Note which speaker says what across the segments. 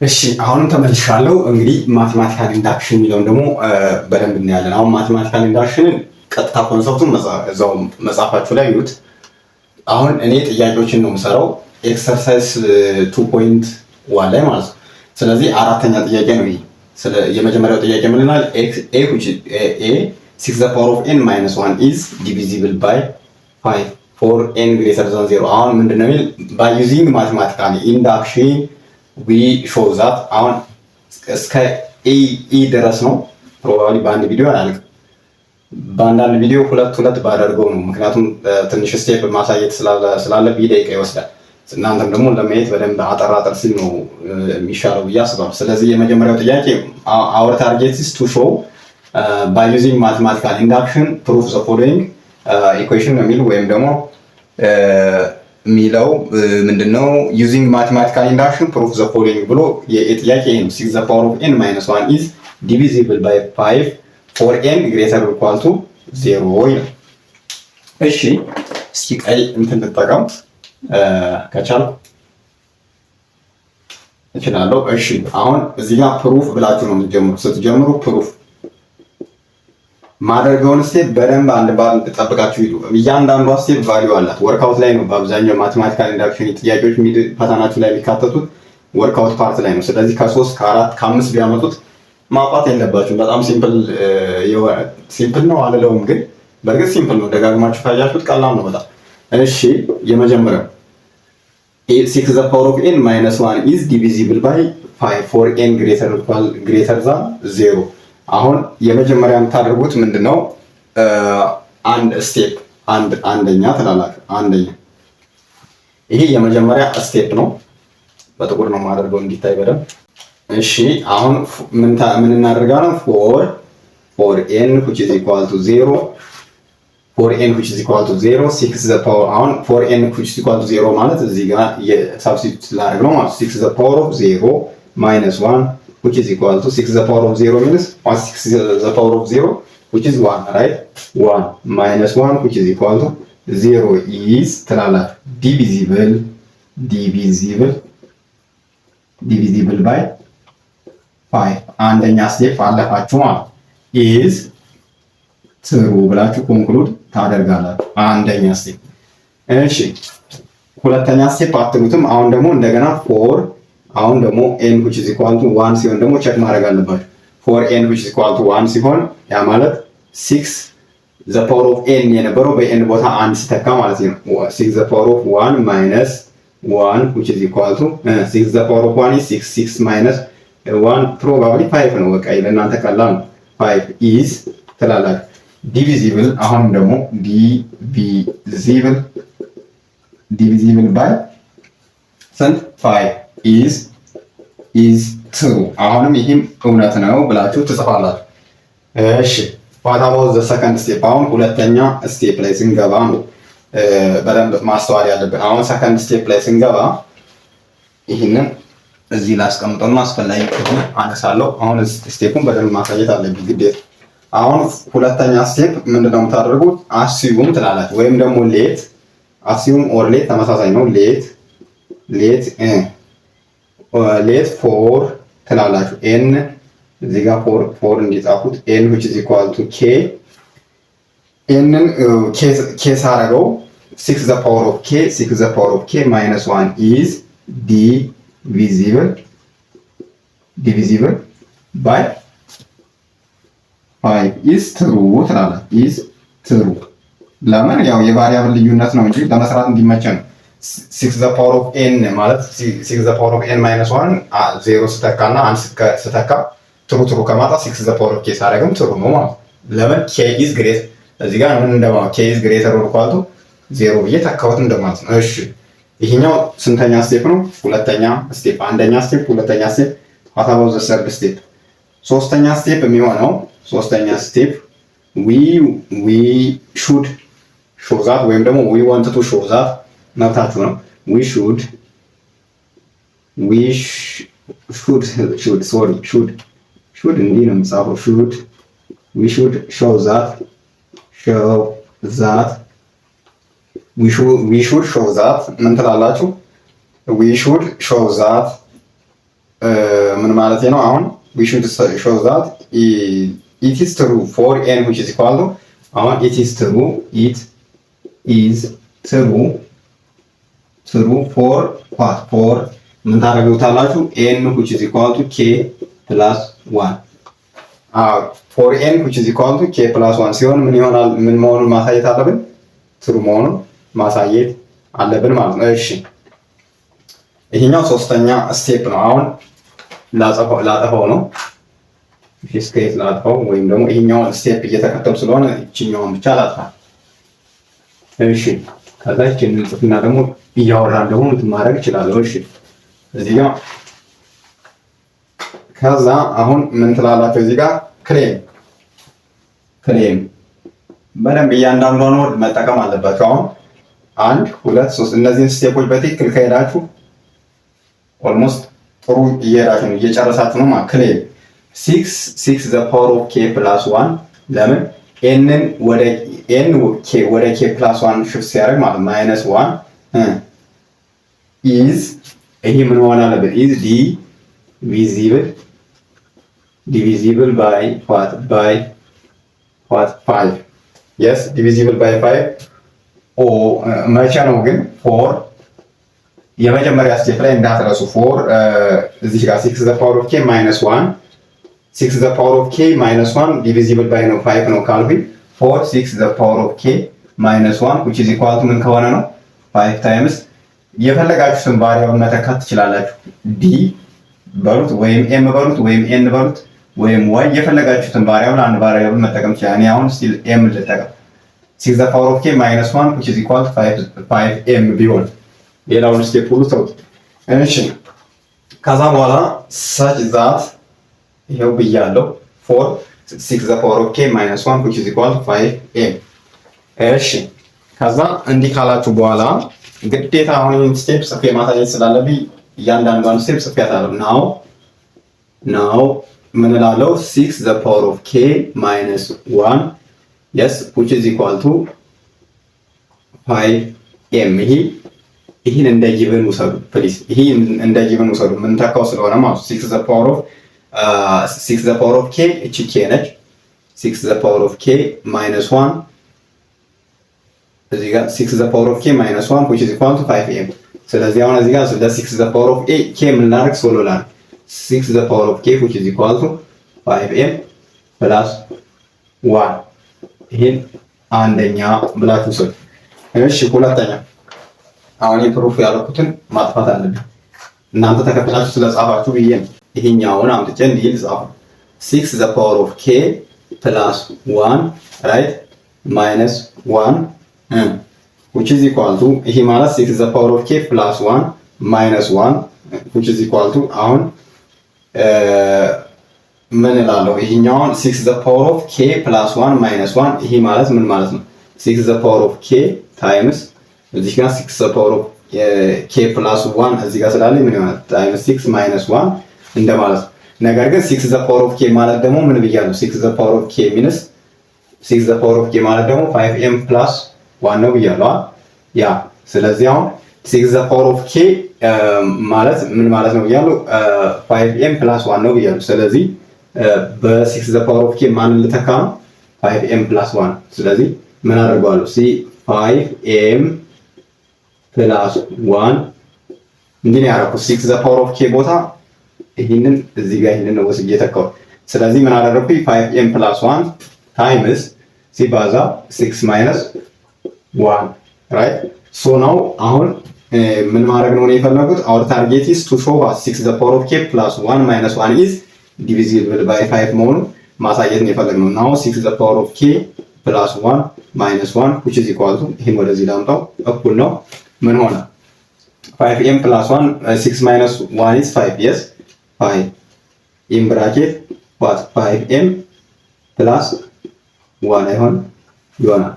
Speaker 1: እሺ አሁንም ተመልሻለሁ። እንግዲህ ማቴማቲካል ኢንዳክሽን የሚለውን ደግሞ በደንብ እናያለን። አሁን ማቴማቲካል ኢንዳክሽንን ቀጥታ ኮንሰፕቱን እዛው መጽሐፋችሁ ላይ ይዩት። አሁን እኔ ጥያቄዎችን ነው የምሰራው ኤክሰርሳይዝ 2.1 ላይ ማለት ነው። ስለዚህ አራተኛ ጥያቄ ነው ይሄ። የመጀመሪያው ጥያቄ ምን ይላል? a 6 the power of n minus 1 is divisible by 5 for n greater than 0። አሁን ምንድነው የሚል by using mathematical induction we show that አሁን እስከ e ድረስ ነው። ፕሮባብሊ በአንድ ቪዲዮ አያልቅም። በአንዳንድ ቪዲዮ ሁለት ባደርገው ነው። ምክንያቱም ትንሽ ስቴፕ ማሳየት ስላለ ደቂቃ ይወስዳል። እናንተም ደግሞ ለማየት በደንብ አጠር ሲል ነው የሚሻለው ብዬ አስባለሁ። ስለዚህ የመጀመሪያው ጥያቄ our target is to show by using mathematical induction prove the following equation ነው የሚል ወይም ደግሞ የሚለው ምንድነው? using mathematical induction prove the following ብሎ የጥያቄ ይሄ ነው። 6 the power of n minus 1 is divisible by 5 for n greater or equal to 0 ይላል። እሺ እስኪ ቀይ እንትን ልጠቀም ከቻልኩ እችላለሁ። እሺ አሁን እዚህ ጋር ፕሩፍ ብላችሁ ነው የምትጀምሩ። ስትጀምሩ ፕሩፍ ማድረገውን ስቴፕ በደንብ አንድ ባንድ ጠብቃችሁ ይሉ። እያንዳንዷ ስቴፕ ቫልዩ አላት። ወርክአውት ላይ ነው በአብዛኛው ማቴማቲካል ኢንዳክሽን ጥያቄዎች ፈተናችሁ ላይ የሚካተቱት ወርክአውት ፓርት ላይ ነው። ስለዚህ ከ3 ከ4 ከ5 ቢያመጡት ማውጣት የለባችሁም። በጣም ሲምፕል ነው አልለውም፣ ግን በእርግጥ ሲምፕል ነው። ደጋግማችሁ ካያችሁት ቀላል ነው በጣም። እሺ የመጀመሪያው 6 the power of n minus 1 is divisible by 5 for n greater than 0። አሁን የመጀመሪያ የምታደርጉት ምንድነው? አንድ ስቴፕ አንደኛ ትላላችሁ። አንደኛ ይሄ የመጀመሪያ ስቴፕ ነው። በጥቁር ነው የማደርገው እንዲታይ በደንብ። እሺ አሁን ምን እናደርጋለን? for n which is equal to 0 for n which is equal to 0 6 the power አሁን for n which is equal to 0 ማለት እዚህ ጋር የሳብስቲቱት ላደርግ ነው ማለት 6 the power of 0 minus 1 which is equal to 6 the power of 0 means 6 the power of 0 which is 1 right 1 minus 1 which is equal to 0 is ትላላችሁ divisible by 5 አንደኛ ስቴፕ አለፋችሁ ማለት is ትሩ ብላችሁ ኮንክሉድ ታደርጋላችሁ። አንደኛ ስቴፕ። እሺ ሁለተኛ ስቴፕ አትሉትም። አሁን ደግሞ እንደገና አሁን ደግሞ n which is equal to 1 ሲሆን ደግሞ ቼክ ማድረግ አለባችሁ። for n which is equal to 1 ሲሆን ያ ማለት 6 the power of n የነበረው በn ቦታ 1 ሲተካ ማለት ነው። 6 the power of 1 minus 1 which is equal to 6 the power of 1 is 6 minus 1 probably 5 ነው። በቃ ለእናንተ ቀላል ነው። 5 is ትላላችሁ divisible አሁን ደግሞ divisible by ስንት 5 is true አሁንም ይህም እውነት ነው ብላችሁ ትጽፋላችሁ። እሺ what about the second step? አሁን ሁለተኛ ስቴፕ ላይ ስንገባ ነው በደንብ ማስተዋል ያለብን። አሁን ሰከንድ ስቴፕ ላይ ስንገባ ይህንን እዚህ ላስቀምጠውና አስፈላጊ ከሆነ አነሳለሁ። አሁን ስቴፑን በደንብ ማሳየት አለብኝ ግዴታ። አሁን ሁለተኛ ስቴፕ ምንድነው የምታደርጉት? አሲዩም ትላላችሁ ወይም ደግሞ ሌት አሲዩም ኦር ሌት ተመሳሳይ ነው። ሌት ፎር ትላላችሁ ኤን እዚህ ጋር ፎር እንዲጻፉት ኤን which is equal to k ኤንን k ሳረገው 6 the power of k minus 1 is divisible by 5 is true ትላላችሁ። is true ለምን? ያው የቫሪያብል ልዩነት ነው እንጂ ለመስራት እንዲመቸን ነው። 6 the power of n ማለት 6 the power of n minus 1 0 ስተካና 1 ስተካ ትሩ ከማጣ 6 the power of k ሳረግም ትሩ ነው ማለት። ለምን? k is greater እዚህ ጋር ምን እንደማለት k is greater or equal to 0 ብዬ ተካሁት እንደማለት ነው። እሺ ይሄኛው ስንተኛ ስቴፕ ነው? ሁለተኛ ስቴፕ። አንደኛ ስቴፕ፣ ሁለተኛ ስቴፕ። what about the third step? ሶስተኛ ስቴፕ የሚሆነው ሶስተኛ ስቴፕ we should show that ወይም ደግሞ we want to show that መብታችሁ ነው። we should እንዲህ ነው የምጻፈው። we should show that ምን ትላላችሁ? we should show that ምን ማለት ነው? አሁን we should show that it is true for n which is equal to አሁን it is true for what for ምን ታደርጉታላችሁ? n which is equal to k plus 1 for n which is equal to k plus 1 ሲሆን ምን ይሆናል? ምን መሆኑን ማሳየት አለብን? true መሆኑን ማሳየት አለብን ማለት ነው። እሺ ይሄኛው ሶስተኛ ስቴፕ ነው። አሁን ላጠፋው ነው ስኬት ላጠፋው ወይም ደግሞ ይሄኛውን ስቴፕ እየተከተሉ ስለሆነ እቺኛውን ብቻ ላጥፋ። እሺ ከዛ እቺን ጽፍና ደግሞ እያወራን ደግሞ ማድረግ ይችላል። እሺ እዚህ ጋር ከዛ አሁን ምን ትላላችሁ? እዚህ ጋር ክሌም በደንብ እያንዳንዷን ወርድ መጠቀም አለባችሁ። አሁን 1 2 3 እነዚህን ስቴፖች በትክክል ከሄዳችሁ ኦልሞስት ጥሩ እየሄዳችሁ ነው፣ እየጨረሳችሁ ነው ማለት ክሌም 6 the power of k plus 1 ለምን n ወደ k plus 1 ሽፍት ሲያደርግ ማለት -1 is ይሄ ምን ሆነ አለበት is divisible by what 5 yes divisible by 5 መቼ ነው ግን for የመጀመሪያ ስቴፕ ላይ እንዳትረሱ for እዚህ ጋር 6 the power of k minus 1 6 the power of k minus 1 divisible by ነው 5 ነው ካልኩኝ for 6 the power of k minus 1 which is equal to ምን ከሆነ ነው 5 times የፈለጋችሁትን ቫሪያብል መተካት ትችላላችሁ። d በሉት ወይም m በሉት ወይም n በሉት ወይም y የፈለጋችሁትን ቫሪያብል አንድ ቫሪያብል መጠቀም ትችላላችሁ። እኔ አሁን ስቲል m ልጠቀም 6 the power of k minus 1 which is equal to 5m ቢሆን ሌላውን ስቴፕ ሁሉ ተውት። እሺ ከዛ በኋላ such that ይሄው ብያለሁ for 6 the power of k minus 1 which is equal to 5m። እሺ ከዛ እንዲህ ካላችሁ በኋላ ግዴታ አሁን ስቴፕ ጽፌ ማሳየት ስላለብኝ እያንዳንዷን ስቴፕ ጽፌያታለሁ። now ምን እላለሁ 6 the power of k minus 1 yes which is equal to 5m ይሄን እንደ ጊቭን ውሰዱ ፕሊዝ። ይሄን እንደ ጊቭን ውሰዱ ምን ተካው ስለሆነ ማለት 6 the power of k እቺ k ነች 6 the power of k minus 1 እዚህ ጋር 6 the power of k minus 1 which is equal to 5m። ስለዚህ አሁን እዚህ ጋር 6 the power of k ምን ላድርግ ሶሎ ላድርግ 6 the power of k which is equal to 5m plus 1 ይሄን አንደኛ ብላችሁ ሰው። እሺ ሁለተኛ አሁን የፕሩፍ ያልኩትን ማጥፋት አለብኝ እናንተ ተከታታችሁ ስለጻፋችሁ ብዬ ይሄኛውን አምጥቼ እንዲህ ልጻፍ 6 the power of k plus 1 right minus 1 which is equal to ይሄ ማለት 6 the power of k plus 1 minus 1 which is equal to አሁን ምን እላለሁ ይሄኛውን 6 the power of k plus 1 minus 1 ይሄ ማለት ምን ማለት ነው 6 the power of k times እዚህ ጋር 6 the power of k plus 1 እዚህ ጋር ስላለ ምን ይሆናል times 6 minus 1 እንደማለት ነው። ነገር ግን 6 the power of k ማለት ደግሞ ምን ብያለሁ 6 the power of k minus 6 the power of k ማለት ደግሞ 5m plus 1 ነው ብያለሁ ያ ስለዚህ አሁን 6 the power of k ማለት ምን ማለት ነው ብያለሁ 5m plus 1 ነው ብያለሁ። ስለዚህ በ6 the power of k ማንን ልተካ ነው 5m plus 1 ስለዚህ ምን አደርጋለሁ 5m plus 1 እንዴ ነው ያደረኩት 6 the power of k ቦታ ይሄንን እዚህ ጋር ይሄንን ወስጄ ተካው። ስለዚህ ምን አደረኩኝ 5m plus 1 times ሲባዛ 6 minus 1 right so now አሁን ምን ማድረግ ነው የፈለጉት our target is to show us 6 the power of k plus 1 minus 1 is divisible by 5 መሆኑን ማሳየት ነው የፈለግነው። now 6 the power of k plus 1 minus 1 which is equal to ይሄን ወደዚህ ላምጣው እኩል ነው ምን ሆነ 5m plus 1 6 minus 1 is 5 yes 5 in bracket what 5m plus 1 ይሆናል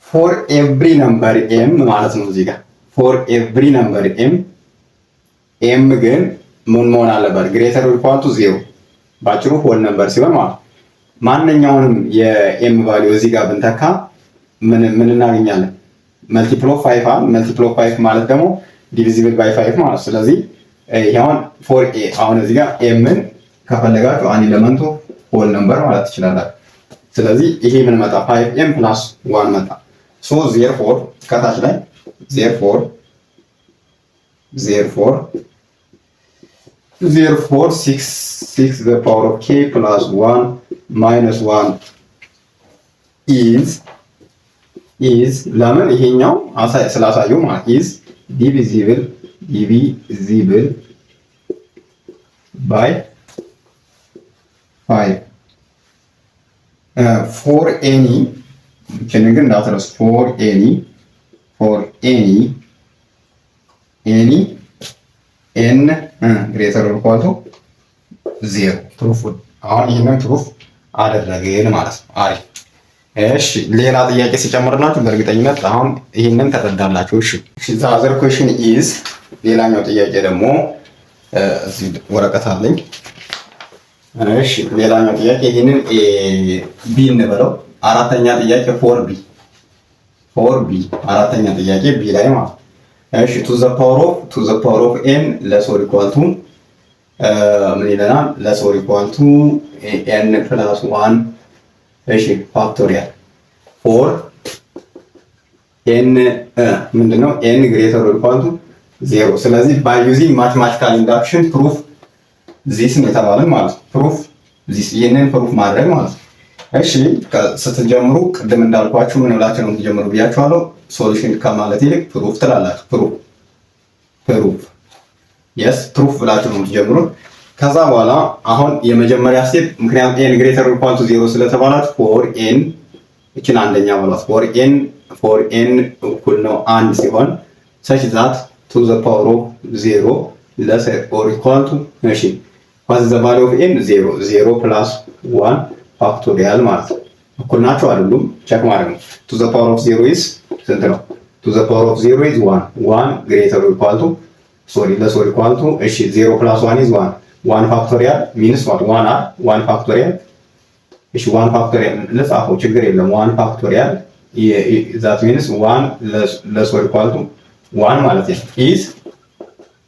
Speaker 1: for every number m ማለት ነው እዚህ ጋር for every number m ግን ምን መሆን አለበት greater or equal to 0 ባጭሩ whole number ሲሆን ማለት ማንኛውንም የm ቫልዩ እዚህ ጋር ብንተካ ምን እናገኛለን multiple of 5 multiple of 5 ማለት ደግሞ divisible by 5 ማለት ስለዚህ ይሄውን ፎር ኤ አሁን እዚህ ጋር ኤምን ከፈለጋችሁ አንድ ኤሌመንቱ ሆል ነምበር ማለት ትችላላችሁ። ስለዚህ ይሄ ምን መጣ 5m + 1 መጣ። ሶ ዜርፎር ከታች ላይ ዜርፎር 6 the power of k plus 1 minus 1 is ለምን ይሄኛው ስላሳየው ማለት is divisible by 5 for any ግን እንዳትረሱ for any n greater or equal to 0 ፕሩፍ አሁን ይሄንን ፕሩፍ አደረግን ማለት ነው። አሪፍ እሺ፣ ሌላ ጥያቄ ሲጨምርላችሁ በእርግጠኝነት አሁን ይሄንን ተረዳላችሁ። እሺ the other question is ሌላኛው ጥያቄ ደግሞ እዚህ ወረቀት አለኝ። እሺ ሌላኛው ጥያቄ ይሄንን ቢ እንበለው። አራተኛ ጥያቄ ፎር ቢ አራተኛ ጥያቄ ቢ ላይ ማለት እሺ to the power of n less or equal to ምን ይለናል? less or equal to n plus 1 እሺ ፋክቶሪያል ፎር n ምንድነው n greater or equal to 0። ስለዚህ by using mathematical induction proof this ነው የተባለን ማለት ነው። proof this ይሄንን proof ማድረግ ማለት ነው። እሺ ስትጀምሩ ቅድም እንዳልኳችሁ ምን ብላችሁ ነው የምትጀምሩ ብያችኋለሁ። ሶሉሽን ከማለት ይልቅ ፕሩፍ ትላላችሁ። ፕሩፍ yes ፕሩፍ ብላችሁ ነው የምትጀምሩ። ከዛ በኋላ አሁን የመጀመሪያ ስቴፕ ምክንያቱም n greater or equal to 0 ስለተባላችሁ for n እቺን አንደኛ ማለት for n እኩል ነው 1 ሲሆን such that to the power of 0 less or equal to እሺ what is the value of n 0 plus 1 ፋክቶሪያል ማለት ነው። እኩል ናቸው አይደሉም? ቼክ ማድረግ ነው። to the power of 0 is ስንት ነው? to the power of 0 is 1 greater or equal to less or equal to እሺ 0 plus 1 is 1 ፋክቶሪያል means what 1 ፋክቶሪያል እሺ 1 ፋክቶሪያል ለጻፈው ችግር የለም 1 ፋክቶሪያል that means 1 less or equal to 1 ማለት ነው is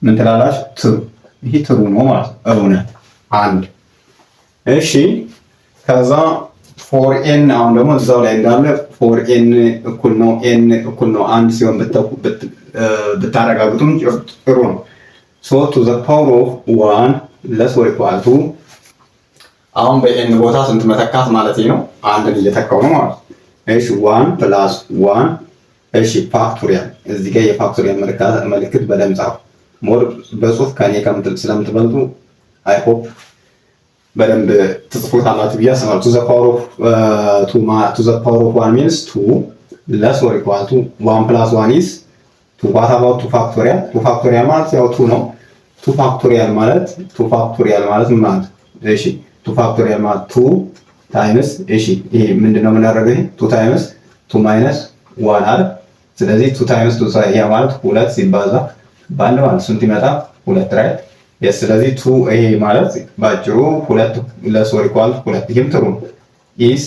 Speaker 1: ምን ትላላችሁ? true ይሄ true ነው ማለት ነው። እውነት አንድ እሺ ከዛ ፎር ኤን አሁን ደግሞ እዛው ላይ እንዳለ ፎር ኤን እኩል ነው 1 ሲሆን ብታረጋግጡም ጥሩ ነው። so to the power of 1 less or equal to አሁን በኤን ቦታ ስንት መተካት ማለት ነው? አንድን እየተካው ነው ማለት ነው። እሺ 1 plus 1 እሺ ፋክቶሪያል እዚህ ጋር የፋክቶሪያል ምልክት በደንብ ጻፉ። ሞር በጽሁፍ ከኔ ስለምትበልጡ አይ ሆፕ በደንብ ትጽፉታላችሁ ብዬ አስባለሁ። to the power of 1 means 2 less or equal to 1 plus 1 is 2 what about 2 ፋክቶሪያል 2 ፋክቶሪያል ማለት ያው 2 ነው። 2 ፋክቶሪያል ማለት ምን ማለት እሺ 2 ፋክቶሪያል ማለት 2 ታይምስ እሺ ይሄ ምንድነው የምናደርገው? ይሄ 2 ታይምስ 2 ማይነስ 1 አይደል? ስለዚህ 2 ታይምስ 2 ያ ማለት 2 ሲባዛ በአንድ ማለት ስንት ይመጣ? 2 ራይት ስለዚህ 2 ይሄ ማለት ባጭሩ 2 less or equal to 2 ይሄም ትሩ is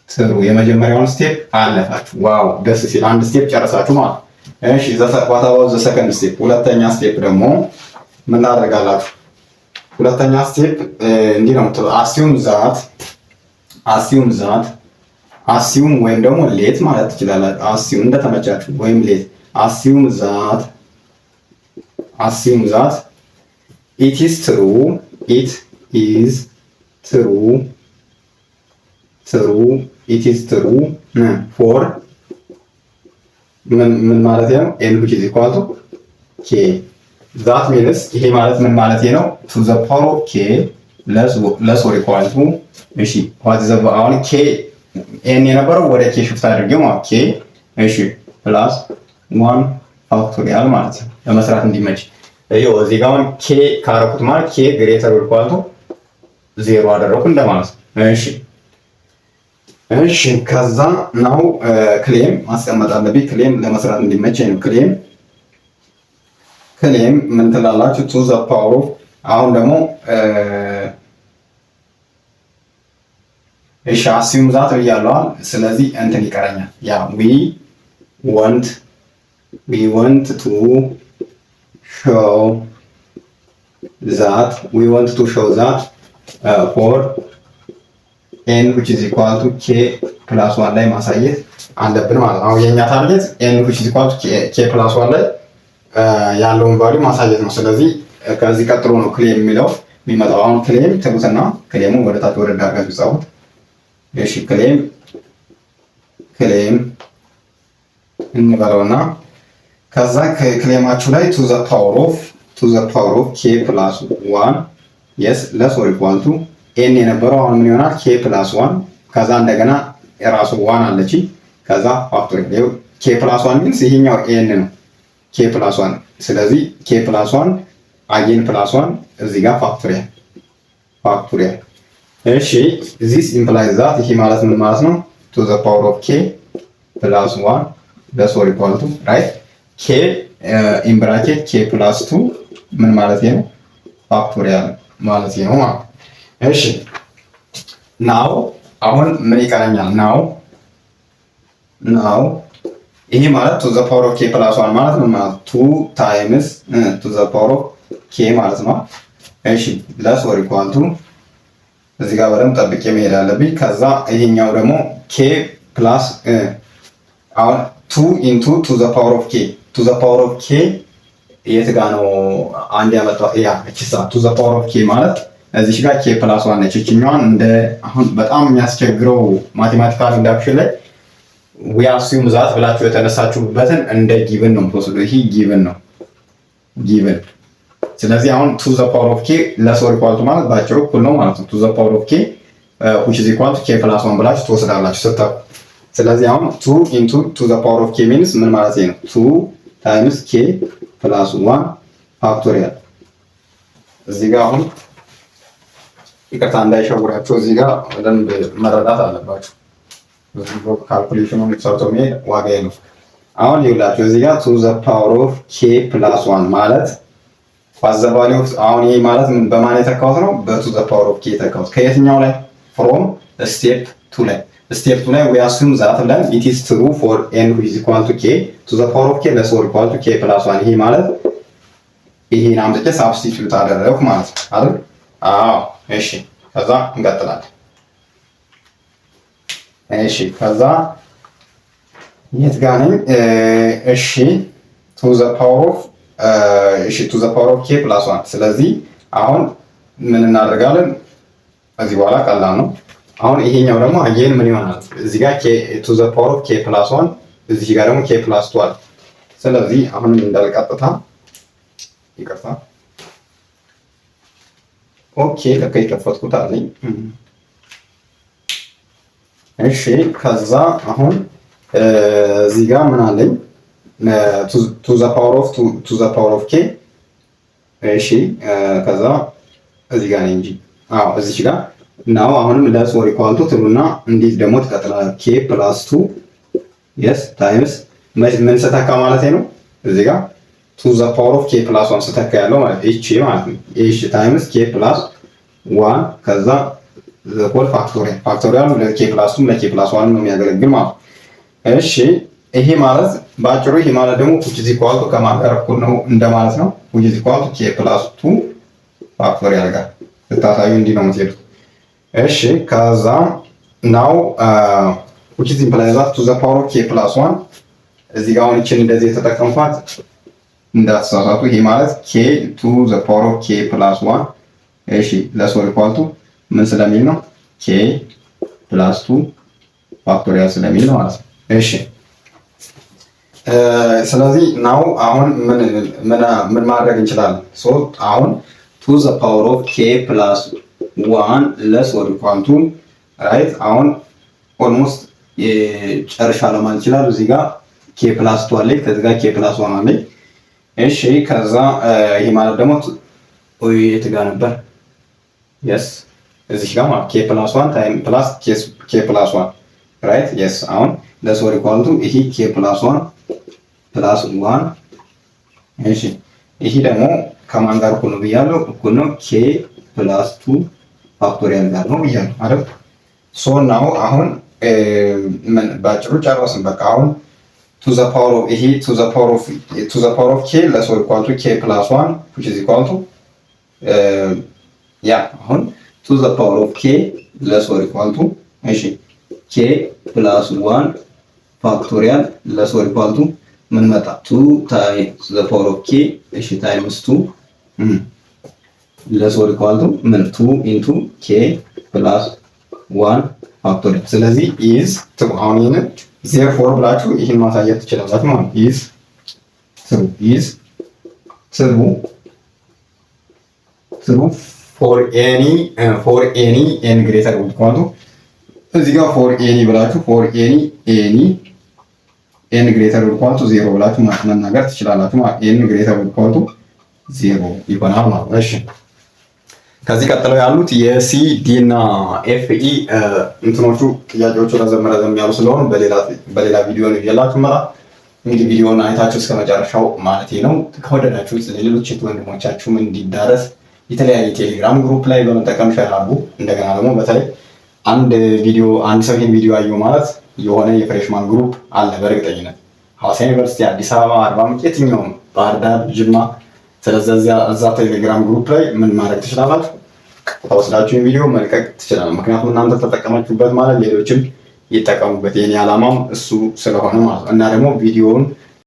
Speaker 1: ትሩ የመጀመሪያውን ስቴፕ አለፋችሁ። ዋው ደስ ሲል አንድ ስቴፕ ጨረሳችሁ ማለት እሺ what about the second step? ሁለተኛ ስቴፕ ደግሞ ምን ታደርጋላችሁ? ሁለተኛ ስቴፕ እንዲህ ነው assume ወይም ደግሞ ሌት ማለት ትችላላችሁ። assume እንደተመቻችሁ ወይም ሌት assume that it is true for ምን ማለት ነው? n which is equal to k that means ይሄ ማለት ምን ማለት ነው? to the power of k less or equal to እሺ what is the አሁን k n የነበረው ወደ k ሽፍት አድርጌው ማለት k እሺ plus 1 ፋክቶሪያል ማለት ነው ለመስራት እንዲመች ይሄው እዚህ ጋር ኬ ካረኩት ማለት ኬ ግሬተር or equal to 0 አደረኩ እንደማለት ነው። እሺ ከዛ ነው ክሌም ማስቀመጥ አለብኝ። ክሌም ለመስራት እንዲመቸኝ ነው። ክሌም ምን ትላላችሁ? to the power of አሁን ደግሞ እሺ assume that ብያለሁ። ስለዚህ እንትን ይቀረኛል። ያ we want to show that we want to show that for n which is equal to k plus 1 ላይ ማሳየት አለብን ማለት ነው። የኛ ታርጌት n which is equal to k plus 1 ላይ ያለውን ቫልዩ ማሳየት ነው። ስለዚህ ከዚህ ቀጥሎ ነው ክሌም የሚለው የሚመጣው። አሁን ክሌም ትሉትና ክሌሙ ወደ ታች ወረድ አድርጋችሁ ጻፉት። እሺ ክሌም እንበለውና ከዛ ክሌማችሁ ላይ to the power of k plus 1 yes less or equal to n የነበረው አሁን ምን ይሆናል? k plus 1 ከዛ እንደገና የራሱ 1 አለች ከዛ ፋክቶሪያል k plus 1 ግን ይሄኛው n ነው k plus 1 ስለዚህ k plus 1 again plus 1 እዚህ ጋር ፋክቶሪያል እሺ this implies that ይሄ ማለት ምን ማለት ነው? to the power of k plus 1 less or equal to right k in bracket k plus 2 ምን ማለት ነው? ፋክቶሪያል ማለት ነው ማለት እሺ now አሁን ምን ይቀረኛል? now ይሄ ማለት to the power of k plus 1 ማለት ነው ማለት 2 times to the power of k ማለት ነው እሺ less or equal to እዚህ ጋር በደንብ ጠብቄ መሄድ አለብኝ ከዛ ይሄኛው ደግሞ k plus አሁን 2 into to the power of k የት ጋር ነው አንድ ያመጣው ያ እቺሳ to the power of k ማለት እዚህ ጋር k plus 1 ነች እቺኛዋን እንደ አሁን በጣም የሚያስቸግረው ማቴማቲካል ኢንዳክሽን ላይ we assume that ብላችሁ የተነሳችሁበትን እንደ ጊቭን ነው የምትወስዱት ይሄ ጊቭን ነው ስለዚህ አሁን to the power of k less or equal to ማለት ባጭሩ እኩል ነው ማለት ነው to the power of k which is equal to k plus 1 ብላችሁ ትወስዳላችሁ ስታው ስለዚህ አሁን 2 into to the power of k means ምን ማለት ነው 2 times k plus 1 ፋክቶሪያል እዚህ ጋር አሁን ይቅርታ እንዳይሸውራችሁ እዚህ ጋር በደንብ መረዳት አለባችሁ በዚህ ካልኩሌሽኑን ሰርተው ነው ዋጋ ነው አሁን ይውላችሁ እዚህ ጋር to the power of k plus 1 ማለት ባዘባሊው አሁን ይሄ ማለት ምን በማን የተካውት ነው to the power of k የተካውት ከየትኛው ላይ from step 2 ላይ step 2 ላይ we assume that then it is true for n which is equal to k to the power of k less or equal to k plus 1 ይሄ ማለት ይሄን አምጥቼ ሳብስቲቲዩት አደረኩ ማለት አይደል እሺ ከዛ እንቀጥላለን እሺ ከዛ የት ጋር ነኝ እሺ to the power of k plus 1 ስለዚህ አሁን ምን እናደርጋለን እዚህ በኋላ ቀላል ነው አሁን ይሄኛው ደግሞ አየን ምን ይሆናል እዚህ ጋር k to the power of k plus 1 እዚህ ጋር ደግሞ k plus 2 ስለዚህ አሁን እንዳልቀጥታ ይቅርታ ኦኬ ለከይ ከፈትኩት አለኝ እሺ ከዛ አሁን እዚህ ጋር ምን አለኝ to the power of k እሺ ከዛ እዚህ ጋር እንጂ እዚህ ጋር now አሁንም less or equal to ትሉና እንዴት ደግሞ ትቀጥላለህ k plus 2 yes times ምን ሰተካ ማለት ነው እዚህ ጋር to the power of k plus 1 ሰተካ ያለው ማለት እቺ ማለት ነው እሺ times k plus 1 ከዛ the whole ፋክቶሪያል ለk plus 2 ለk plus 1 ነው የሚያገለግል ማለት እሺ ይሄ ማለት ባጭሩ ይሄ ማለት ደግሞ which is equal to ከማን ጋር እኩል ነው እንደማለት ነው which is equal to k plus 2 ፋክቶሪያል ጋር ተታሳዩ እንዲ ነው ማለት እሺ ከዛ now which is implies that to the power of k plus 1 እዚህ ጋር አሁን እቺን እንደዚህ ተጠቀምኳት እንዳትሳሳቱ ይሄ ማለት k to the power of k plus 1 እሺ less or equal to ምን ስለሚል ነው k plus 2 ፋክቶሪያል ስለሚል ነው ማለት ነው እሺ ስለዚህ now አሁን ምን ማድረግ እንችላለን ሶ አሁን to the power of k plus 1 less or equal to right አሁን almost የጨርሻ ለማለት ይችላል እዚህ ጋር k plus 2 አለ ከዚህ ጋር k plus 1 አለ እሺ ከዛ ይሄ ማለት ደግሞ የት ጋር ነበር yes እዚህ ጋር ማለት k plus 1 time plus k plus 1 right yes አሁን less or equal to ይሄ k plus 1 plus 1 እሺ ይሄ ደግሞ ከማን ጋር እኩል ነው ብያለሁ እኩል ነው k plus 2 ፋክቶሪያል ጋር ነው ብያለሁ አይደል ሶ ናው አሁን ምን ባጭሩ ጨረስን በቃ አሁን to the power of ይሄ to the power of k less or equal to k plus 1 which is equal to ያ አሁን ቱ ዘ ፓወር ኦፍ ኬ ለስ ኦር ኢኳል ቱ እሺ ኬ ፕላስ 1 ፋክቶሪያል ለስ ኦር ኢኳል ቱ ምን መጣ 2 ታይምስ ዘ ፓወር ኦፍ ኬ እሺ ታይምስ 2 ለስ ኦር ኢኳል ቱ ምን 2 ኢንቱ ኬ ፕላስ 1 ፋክቶሪያል። ስለዚህ ኢዝ ትሩ አሁን ይሄንን ዜርፎር ብላችሁ ይሄን ማሳየት ትችላላችሁ ማለት ኢዝ ትሩ for any n greater or equal to እዚህ ጋር for any ብላችሁ for any n greater or equal to 0 ብላችሁ መናገር ትችላላችሁ ማለት n greater or equal to 0 ይሆናል ማለት ነው። እሺ ከዚህ ቀጥለው ያሉት የሲ ዲ እና ኤፍ ኢ እንትኖቹ ጥያቄዎቹ ረዘም ያሉ ስለሆኑ በሌላ ቪዲዮ ነው ይላችሁ ማለት እንግዲህ ቪዲዮውን አይታችሁ እስከ መጨረሻው ማለት ነው ከወደዳችሁት ለሌሎች ወንድሞቻችሁም እንዲዳረስ የተለያየ ቴሌግራም ግሩፕ ላይ በመጠቀም ሼር አድርጉ። እንደገና ደግሞ በተለይ አንድ ሰው ይሄን ቪዲዮ አየው ማለት የሆነ የፍሬሽማን ግሩፕ አለ በእርግጠኝነት ሐዋሳ ዩኒቨርሲቲ፣ አዲስ አበባ፣ አርባ ምንጭ፣ የትኛውም ባህር ዳር፣ ጅማ። ስለዚህ እዛ ቴሌግራም ግሩፕ ላይ ምን ማድረግ ትችላላችሁ? ተወስዳችሁ ቪዲዮ መልቀቅ ትችላላችሁ። ምክንያቱም እናንተ ተጠቀማችሁበት ማለት ሌሎችም ይጠቀሙበት። የኔ ዓላማም እሱ ስለሆነ ማለት ነው። እና ደግሞ ቪዲዮውን